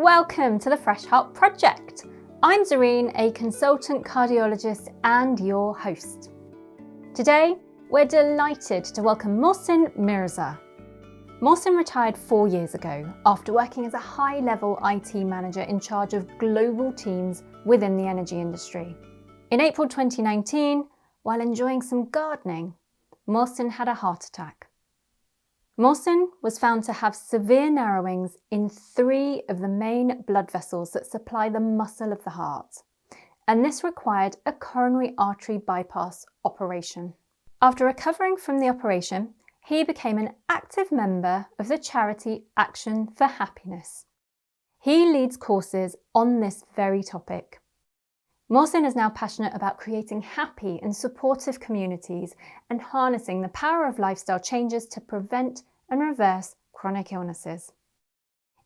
Welcome to the Fresh Heart Project. I'm Zareen, a consultant cardiologist and your host. Today, we're delighted to welcome Mohsen Mirza. Mohsen retired 4 years ago after working as a high-level IT manager in charge of global teams within the energy industry. In April 2019, while enjoying some gardening, Mohsen had a heart attack. Mohsen was found to have severe narrowings in 3 of the main blood vessels that supply the muscle of the heart, and this required a coronary artery bypass operation. After recovering from the operation, he became an active member of the charity Action for Happiness. He leads courses on this very topic. Mohsen is now passionate about creating happy and supportive communities and harnessing the power of lifestyle changes to prevent and reverse chronic illnesses.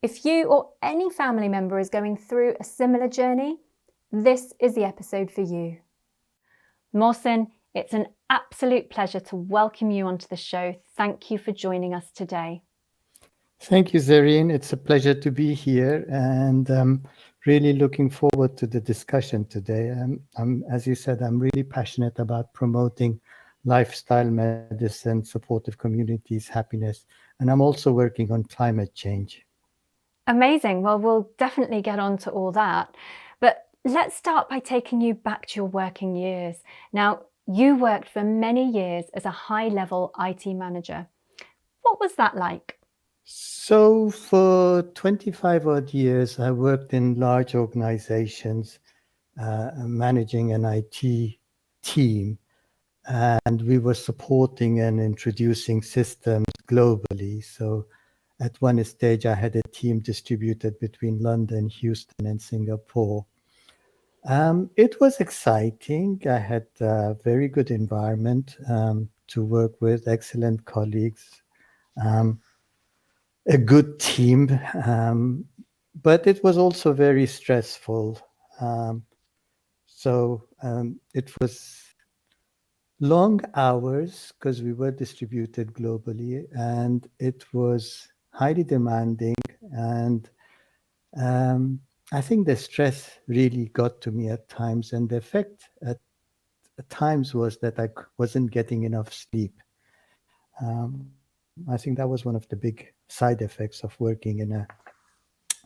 If you or any family member is going through a similar journey, this is the episode for you. Mohsen, it's an absolute pleasure to welcome you onto the show. Thank you for joining us today. Thank you, Zareen. It's a pleasure to be here, and really looking forward to the discussion today. As you said, I'm really passionate about promoting lifestyle medicine, supportive communities, happiness, and I'm also working on climate change. Amazing. Well, we'll definitely get on to all that. But let's start by taking you back to your working years. Now, you worked for many years as a high-level IT manager. What was that like? So for 25 odd years, I worked in large organizations, managing an IT team, and we were supporting and introducing systems globally. So at one stage, I had a team distributed between London, Houston, and Singapore. It was exciting. I had a very good environment to work with, excellent colleagues. A good team, but it was also very stressful. It was long hours because we were distributed globally, and it was highly demanding. And I think the stress really got to me at times, and the effect at times was that I wasn't getting enough sleep. I think that was one of the big side effects of working in a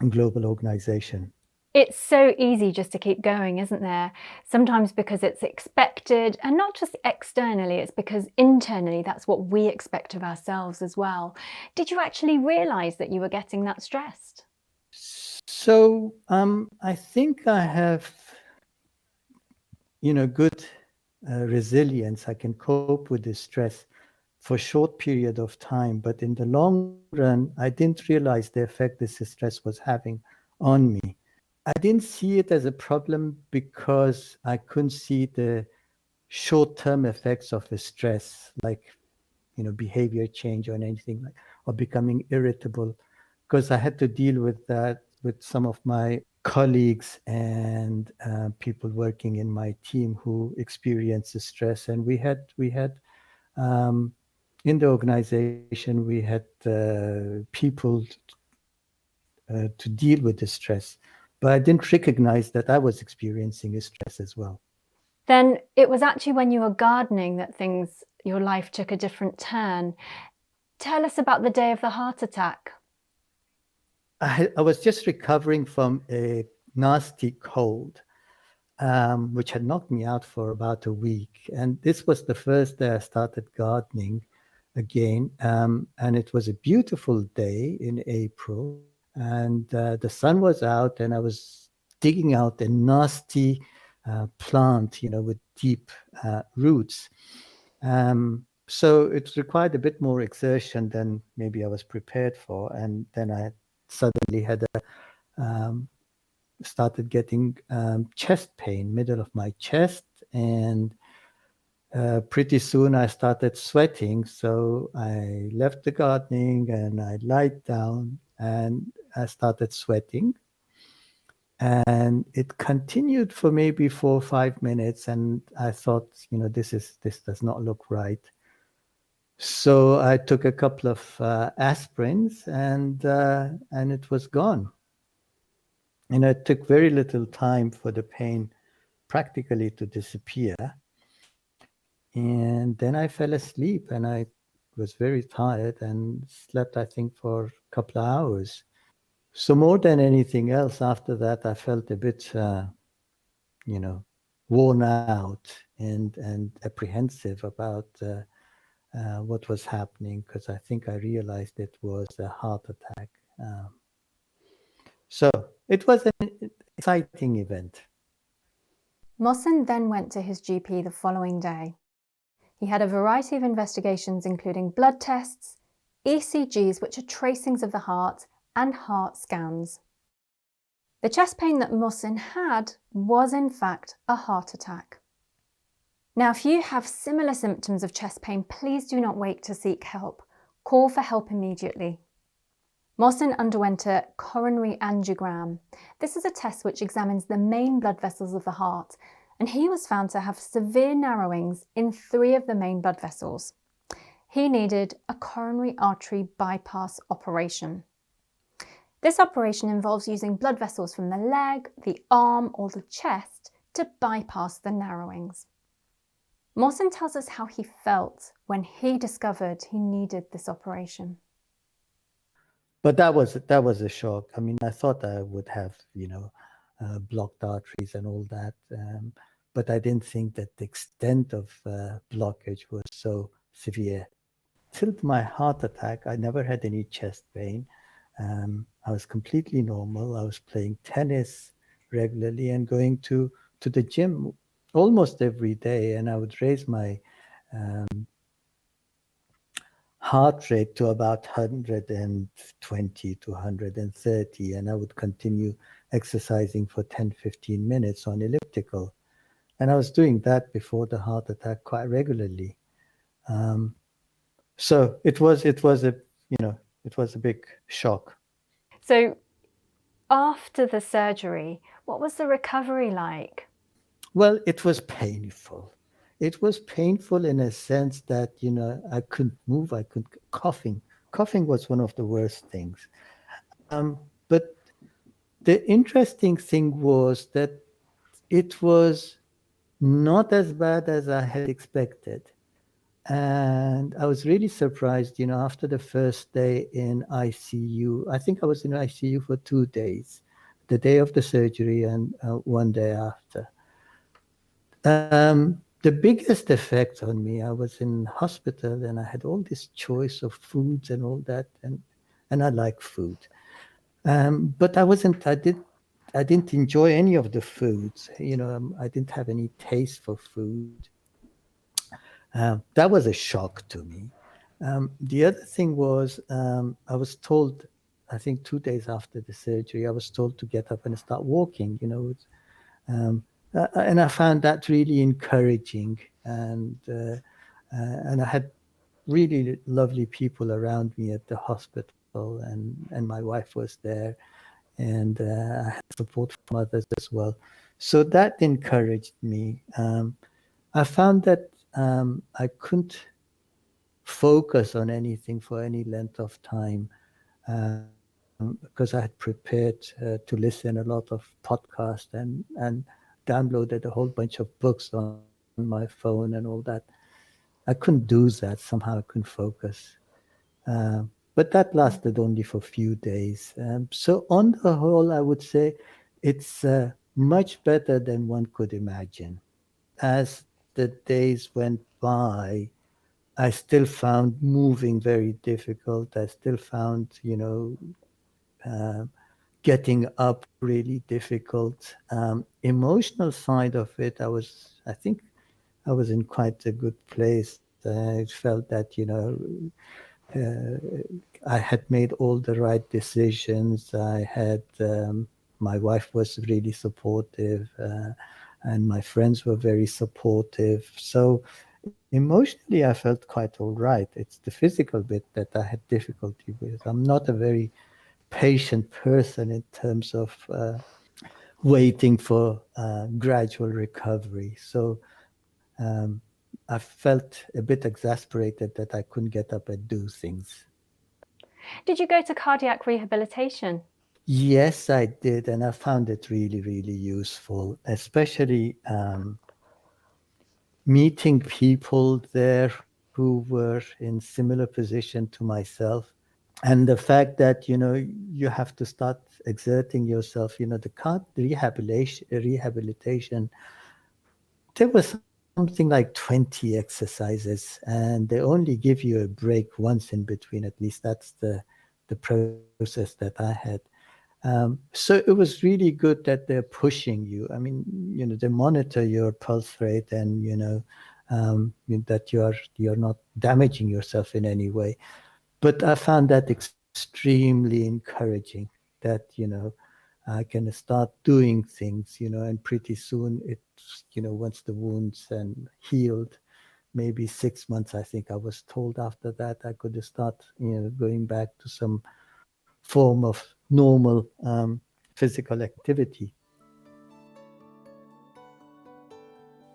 global organization. It's so easy just to keep going, isn't there? Sometimes because it's expected, and not just externally, it's because internally that's what we expect of ourselves as well. Did you actually realize that you were getting that stressed? So I think I have, good resilience. I can cope with the stress for a short period of time, but in the long run, I didn't realize the effect this stress was having on me. I didn't see it as a problem because I couldn't see the short-term effects of the stress, like behavior change or anything like, or becoming irritable, because I had to deal with that with some of my colleagues and people working in my team who experience the stress, and we had in the organization, we had people to deal with the stress, but I didn't recognize that I was experiencing a stress as well. Then it was actually when you were gardening that your life took a different turn. Tell us about the day of the heart attack. I was just recovering from a nasty cold, which had knocked me out for about a week. And this was the first day I started gardening again. And it was a beautiful day in April. And the sun was out, and I was digging out a nasty plant, with deep roots. So it required a bit more exertion than maybe I was prepared for. And then I suddenly had started getting chest pain, middle of my chest, and pretty soon I started sweating. So I left the gardening and I lied down and I started sweating. And it continued for maybe 4 or 5 minutes, and I thought, this does not look right. So I took a couple of aspirins, and it was gone. And it took very little time for the pain practically to disappear. And then I fell asleep and I was very tired and slept, I think, for a couple of hours. So more than anything else, after that, I felt a bit, you know, worn out and apprehensive about what was happening because I think I realized it was a heart attack. So it was an exciting event. Mohsen then went to his GP the following day. He had a variety of investigations, including blood tests, ECGs, which are tracings of the heart, and heart scans. The chest pain that Mohsen had was in fact a heart attack. Now, if you have similar symptoms of chest pain, please do not wait to seek help. Call for help immediately. Mohsen underwent a coronary angiogram. This is a test which examines the main blood vessels of the heart, and he was found to have severe narrowings in 3 of the main blood vessels. He needed a coronary artery bypass operation. This operation involves using blood vessels from the leg, the arm, or the chest to bypass the narrowings. Mohsen tells us how he felt when he discovered he needed this operation. But that was a shock. I mean, I thought I would have, blocked arteries and all that, but I didn't think that the extent of blockage was so severe. Till my heart attack, I never had any chest pain. I was completely normal. I was playing tennis regularly and going to the gym almost every day, and I would raise my heart rate to about 120 to 130, and I would continue exercising for 10, 15 minutes on elliptical. And I was doing that before the heart attack quite regularly. So it was a big shock. So, after the surgery, what was the recovery like? Well, it was painful. It was painful in a sense that, I couldn't move, I couldn't coughing. Coughing was one of the worst things. But the interesting thing was that it was not as bad as I had expected. And I was really surprised, after the first day in ICU. I think I was in ICU for 2 days, the day of the surgery and one day after. The biggest effect on me, I was in hospital and I had all this choice of foods and all that, and I like food. But I didn't enjoy any of the foods. I didn't have any taste for food. That was a shock to me. The other thing was, I was told, I think 2 days after the surgery, I was told to get up and start walking. And I found that really encouraging. And I had really lovely people around me at the hospital, and my wife was there, and I had support from others as well. So that encouraged me. I found that I couldn't focus on anything for any length of time because I had prepared to listen a lot of podcasts and downloaded a whole bunch of books on my phone and all that. I couldn't do that. Somehow I couldn't focus. But that lasted only for a few days. So on the whole, I would say it's much better than one could imagine. As the days went by, I still found moving very difficult. I still found, uh, getting up really difficult. Emotional side of it, I think I was in quite a good place. I felt that, I had made all the right decisions. My wife was really supportive, and my friends were very supportive. So emotionally, I felt quite all right. It's the physical bit that I had difficulty with. I'm not a very patient person in terms of waiting for gradual recovery. So I felt a bit exasperated that I couldn't get up and do things. Did you go to cardiac rehabilitation? Yes, I did, and I found it really, really useful, especially meeting people there who were in similar position to myself. And the fact that, you have to start exerting yourself, the rehabilitation, there was something like 20 exercises, and they only give you a break once in between. At least that's the process that I had. So it was really good that they're pushing you. I mean, they monitor your pulse rate, and that you're not damaging yourself in any way. But I found that extremely encouraging. That I can start doing things, and pretty soon it's once the wounds and healed, maybe 6 months, I think I was told, after that I could start going back to some form of normal physical activity.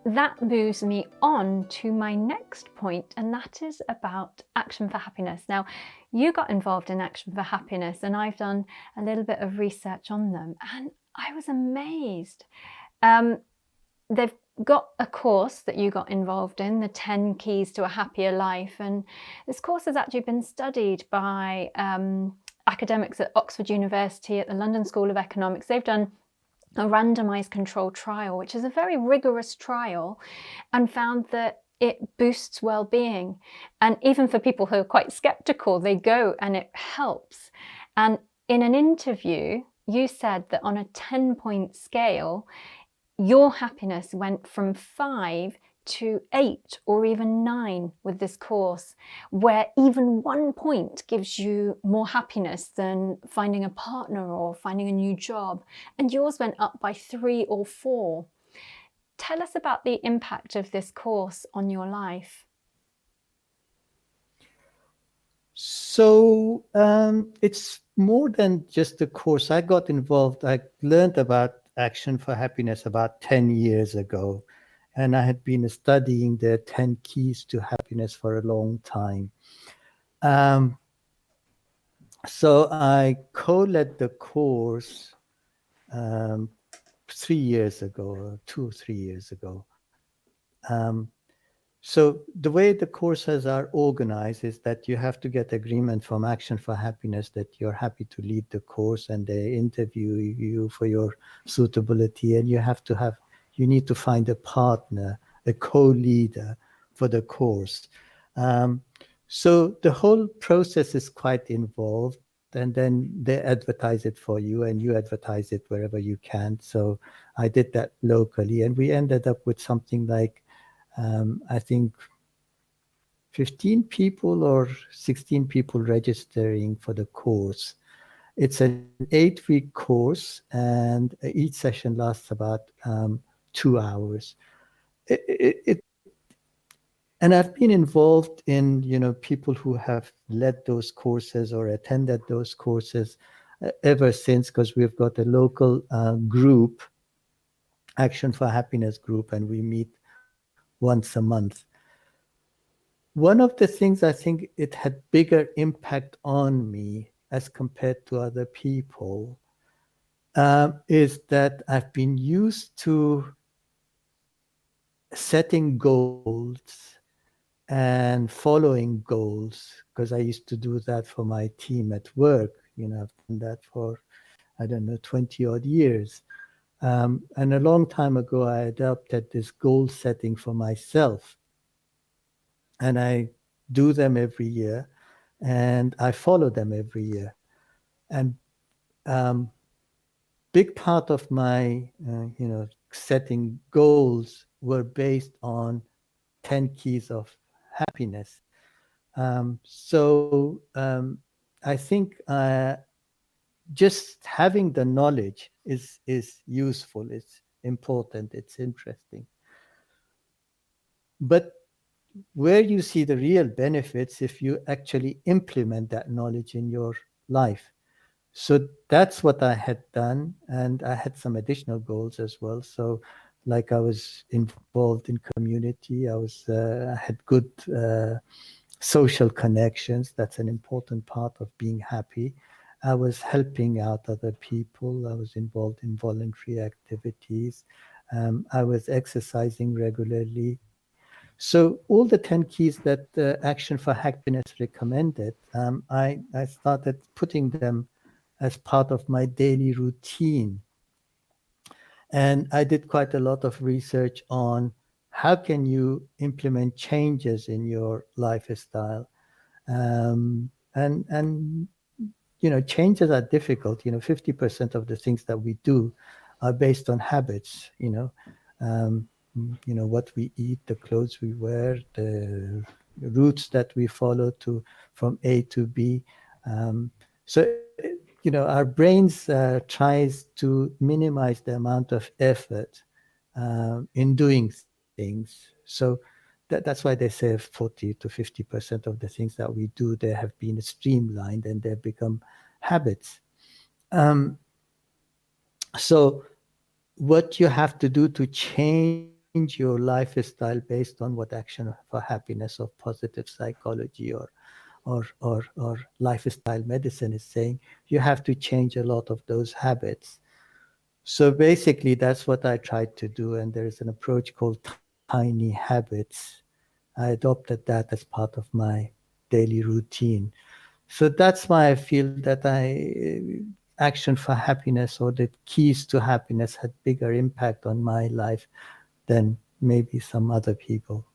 That moves me on to my next point, and that is about Action for Happiness. Now, you got involved in Action for Happiness, and I've done a little bit of research on them, and I was amazed. They've got a course that you got involved in, the 10 Keys to a Happier Life, and this course has actually been studied by academics at Oxford University, at the London School of Economics. They've done a randomized controlled trial, which is a very rigorous trial, and found that it boosts well-being. And even for people who are quite skeptical, they go and it helps. And in an interview, you said that on a 10-point scale, your happiness went from 5 to 8 or even 9 with this course, where even 1 point gives you more happiness than finding a partner or finding a new job, and yours went up by 3 or 4. Tell us about the impact of this course on your life. So it's more than just a course. I got involved. I learned about Action for Happiness about 10 years ago, and I had been studying the 10 keys to happiness for a long time. So I co-led the course 3 years ago, or 2 or 3 years ago. So the way the courses are organized is that you have to get agreement from Action for Happiness that you're happy to lead the course, and they interview you for your suitability, and you need to find a partner, a co-leader for the course. So the whole process is quite involved, and then they advertise it for you, and you advertise it wherever you can. So I did that locally, and we ended up with something like I think 15 people or 16 people registering for the course. It's an 8-week course, and each session lasts about 2 hours. It, and I've been involved in, people who have led those courses or attended those courses ever since, because we've got a local group, Action for Happiness group, and we meet once a month. One of the things I think it had bigger impact on me as compared to other people is that I've been used to setting goals and following goals, because I used to do that for my team at work. I've done that for, I don't know, 20 odd years. And a long time ago, I adopted this goal setting for myself. And I do them every year, and I follow them every year. And big part of my, setting goals were based on 10 keys of happiness. So I think just having the knowledge is useful. It's important. It's interesting. But where you see the real benefits if you actually implement that knowledge in your life. So that's what I had done, and I had some additional goals as well. So, like, I was involved in community. I had good social connections. That's an important part of being happy. I was helping out other people. I was involved in voluntary activities. I was exercising regularly. So all the 10 keys that Action for Happiness recommended, I started putting them as part of my daily routine. And I did quite a lot of research on how can you implement changes in your lifestyle. And changes are difficult. 50% of the things that we do are based on habits. Um, what we eat, the clothes we wear, the routes that we follow to from A to B. So our brains tries to minimize the amount of effort in doing things. So that's why they say 40 to 50% of the things that we do, they have been streamlined and they become habits. So what you have to do to change your lifestyle based on what Action for Happiness or positive psychology or lifestyle medicine is saying, you have to change a lot of those habits. So basically, that's what I tried to do. And there is an approach called tiny habits. I adopted that as part of my daily routine. So that's why I feel that Action for Happiness or the keys to happiness had bigger impact on my life than maybe some other people.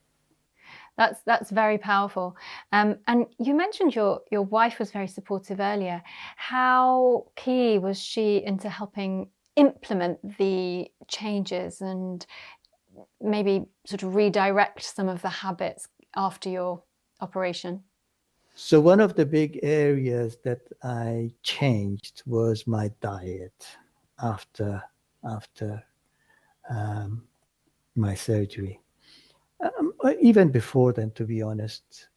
That's very powerful. And you mentioned your wife was very supportive earlier. How key was she into helping implement the changes and maybe sort of redirect some of the habits after your operation? So one of the big areas that I changed was my diet after after um, my surgery. Even before then, to be honest.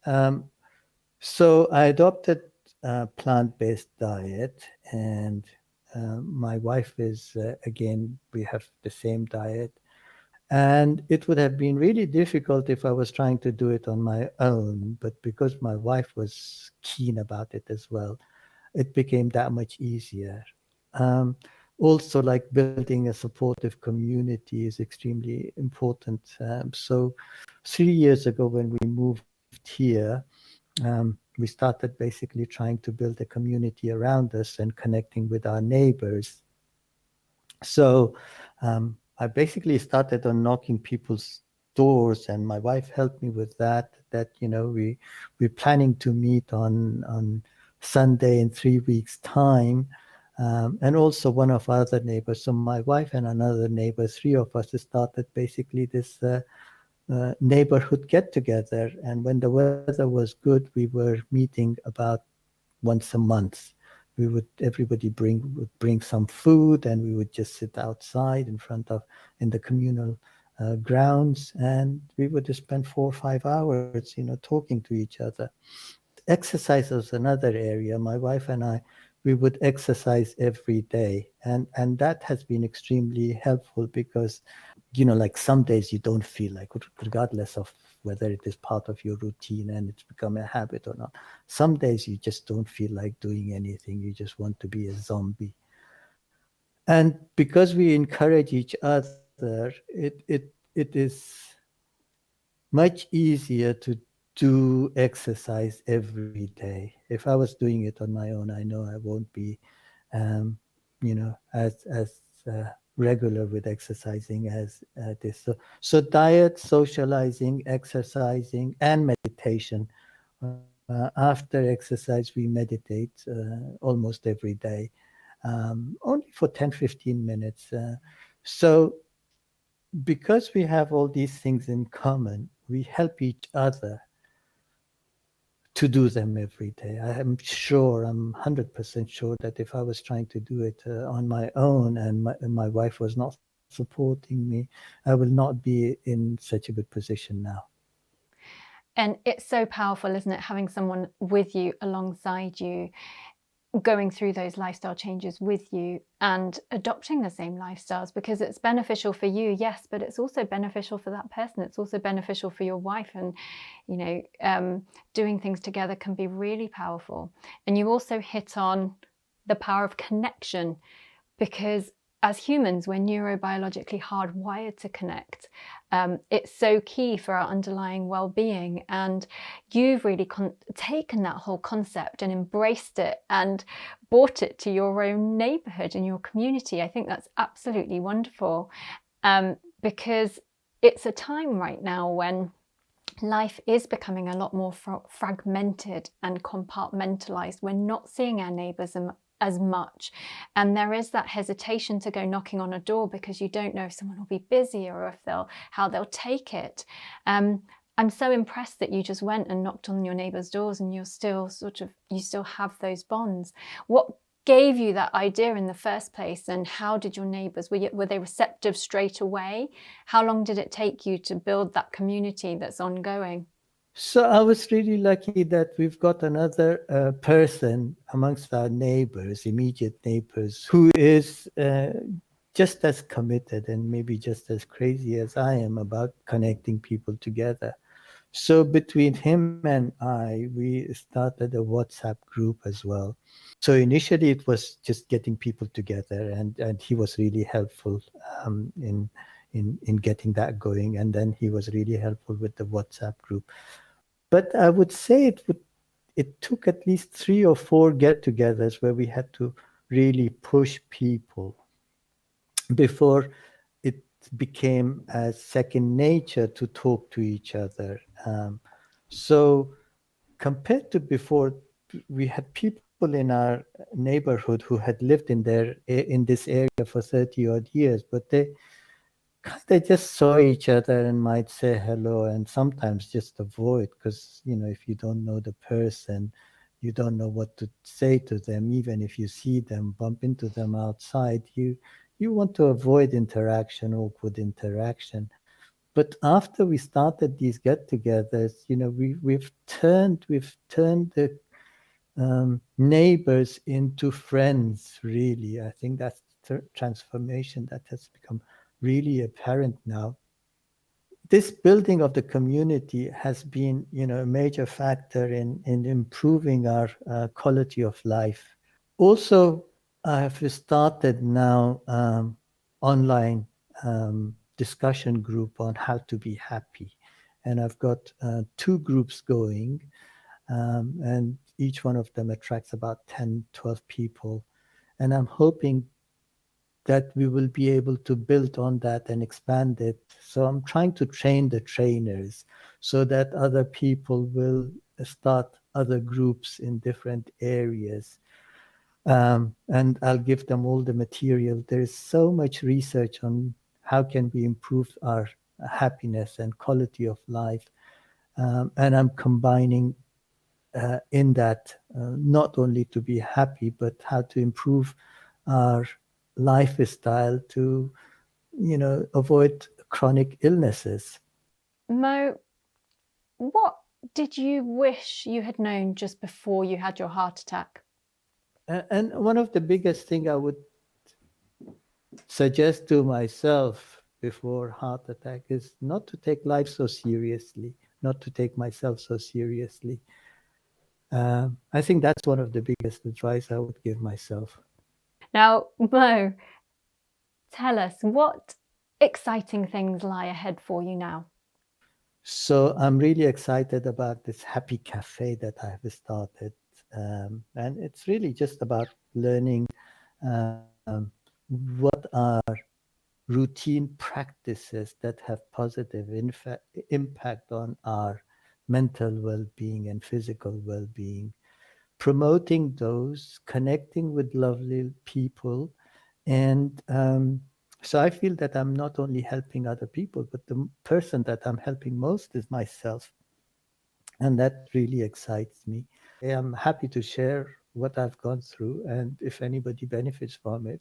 So I adopted a plant-based diet, and my wife is again, we have the same diet. And it would have been really difficult if I was trying to do it on my own, but because my wife was keen about it as well, it became that much easier. Um, Also, like building a supportive community is extremely important. So 3 years ago, when we moved here, we started basically trying to build a community around us and connecting with our neighbors. So I basically started on knocking people's doors, and my wife helped me with that. We're planning to meet on Sunday in 3 weeks' time. And also one of our other neighbors. So my wife and another neighbor, three of us started basically this neighborhood get together. And when the weather was good, we were meeting about once a month. Everybody would bring some food, and we would just sit outside in the communal grounds, and we would spend 4 or 5 hours talking to each other. Exercise was another area. My wife and I, we would exercise every day, and that has been extremely helpful because like some days you don't feel like, regardless of whether it is part of your routine and it's become a habit or not. Some days you just don't feel like doing anything. You just want to be a zombie. And because we encourage each other, it is much easier to do exercise every day. If I was doing it on my own, I know I won't be as regular with exercising as this. So diet, socializing, exercising, and meditation. After exercise, we meditate almost every day, only for 10, 15 minutes. So because we have all these things in common, we help each other to do them every day. I'm 100% sure that if I was trying to do it on my own and my wife was not supporting me, I will not be in such a good position now. And it's so powerful, isn't it, having someone with you, alongside you, going through those lifestyle changes with you and adopting the same lifestyles, because it's beneficial for you, yes, but it's also beneficial for that person. It's also beneficial for your wife. And doing things together can be really powerful. And you also hit on the power of connection, because as humans, we're neurobiologically hardwired to connect. It's so key for our underlying well-being. And you've really taken that whole concept and embraced it and brought it to your own neighborhood and your community. I think that's absolutely wonderful, because it's a time right now when life is becoming a lot more fragmented and compartmentalized. We're not seeing our neighbors as much, and there is that hesitation to go knocking on a door because you don't know if someone will be busy or if how they'll take it. I'm so impressed that you just went and knocked on your neighbors' doors, and you still have those bonds. What gave you that idea in the first place, and how did your neighbors, were they receptive straight away? How long did it take you to build that community that's ongoing? So I was really lucky that we've got another person amongst our neighbors, immediate neighbors, who is just as committed and maybe just as crazy as I am about connecting people together. So between him and I, we started a WhatsApp group as well. So initially it was just getting people together, and he was really helpful in getting that going. And then he was really helpful with the WhatsApp group. But I would say it took at least 3 or 4 get-togethers where we had to really push people before it became as second nature to talk to each other. So compared to before, we had people in our neighborhood who had lived in this area for 30 odd years, but they just saw each other and might say hello and sometimes just avoid, because if you don't know the person, you don't know what to say to them. Even if you see them, bump into them outside, you want to avoid awkward interaction. But after we started these get-togethers, we've turned the neighbors into friends. Really, I think that's the transformation that has become really apparent now. This building of the community has been, a major factor in improving our quality of life. Also, I have started now online discussion group on how to be happy, and I've got 2 groups going, and each one of them attracts about 10, 12 people, and I'm hoping that we will be able to build on that and expand it. So I'm trying to train the trainers so that other people will start other groups in different areas. And I'll give them all the material. There is so much research on how can we improve our happiness and quality of life. And I'm combining in that not only to be happy, but how to improve our lifestyle to, avoid chronic illnesses. Mo, what did you wish you had known just before you had your heart attack? And one of the biggest thing I would suggest to myself before heart attack is not to take life so seriously, not to take myself so seriously. I think that's one of the biggest advice I would give myself. Now, Mo, tell us, what exciting things lie ahead for you now? So I'm really excited about this happy cafe that I have started. And it's really just about learning what are routine practices that have positive impact on our mental well-being and physical well-being, promoting those, connecting with lovely people. And so I feel that I'm not only helping other people, but the person that I'm helping most is myself. And that really excites me. I'm happy to share what I've gone through. And if anybody benefits from it,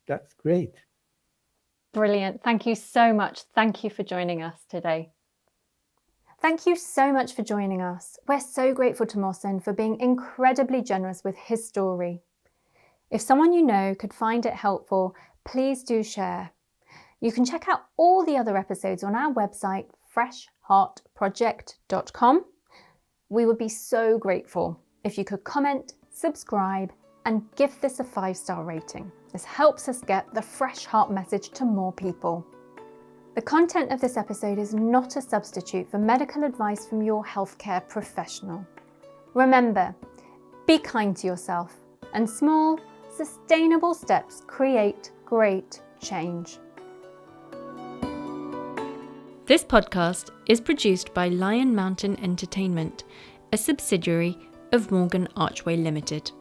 that's great. Brilliant. Thank you so much. Thank you for joining us today. Thank you so much for joining us. We're so grateful to Mohsen for being incredibly generous with his story. If someone you know could find it helpful, please do share. You can check out all the other episodes on our website, freshheartproject.com. We would be so grateful if you could comment, subscribe, and give this a 5-star rating. This helps us get the Fresh Heart message to more people. The content of this episode is not a substitute for medical advice from your healthcare professional. Remember, be kind to yourself, and small, sustainable steps create great change. This podcast is produced by Lion Mountain Entertainment, a subsidiary of Morgan Archway Limited.